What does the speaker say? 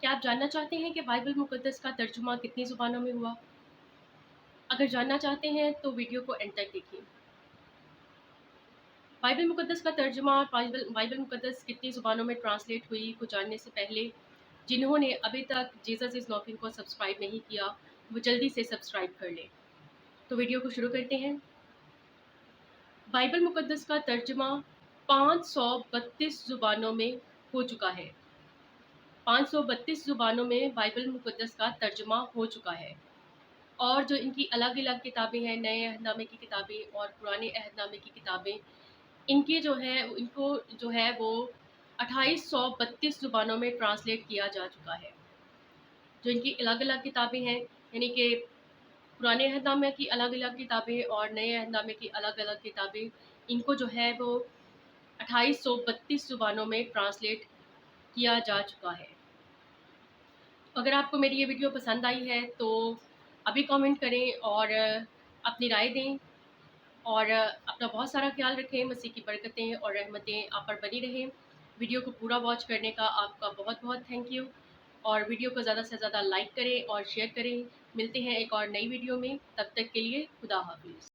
क्या आप जानना चाहते हैं कि बाइबल मुक़द्दस का तर्जुमा कितनी ज़ुबानों में हुआ? अगर जानना चाहते हैं तो वीडियो को एंड तक देखिए। बाइबल मुक़द्दस का तर्जुमा और बाइबल बाइबल मुक़द्दस कितनी ज़ुबानों में ट्रांसलेट हुई को जानने से पहले जिन्होंने अभी तक जीसस इज़ नॉकिंग को सब्सक्राइब नहीं किया, वो जल्दी से सब्सक्राइब कर लें। तो वीडियो को शुरू करते हैं। बाइबल मुक़द्दस का तर्जुमा 532 ज़ुबानों में हो चुका है। 532 ज़ुबानों में बाइबल मुक़द्दस का तर्जुमा हो चुका है। और जो इनकी अलग-अलग किताबें हैं, नए अहदनामे की किताबें और पुराने अहदनामे की किताबें, इनके जो है इनको जो है वो 2832 ज़ुबानों में ट्रांसलेट किया जा चुका है। जो इनकी अलग-अलग किताबें हैं, यानी कि पुराने अहदनामे की अलग-अलग किताबें और नए अहदनामे की अलग-अलग किताबें, इनको जो है वो 2832 ज़ुबानों में ट्रांसलेट किया जा चुका है। अगर आपको मेरी ये वीडियो पसंद आई है तो अभी कमेंट करें और अपनी राय दें और अपना बहुत सारा ख्याल रखें। मसीह की बरकतें और रहमतें आप पर बनी रहें। वीडियो को पूरा वॉच करने का आपका बहुत-बहुत थैंक यू और वीडियो को ज़्यादा से ज़्यादा लाइक करें और शेयर करें। मिलते हैं एक और नई वीडियो में, तब तक के लिए खुदा हाफ़िज़।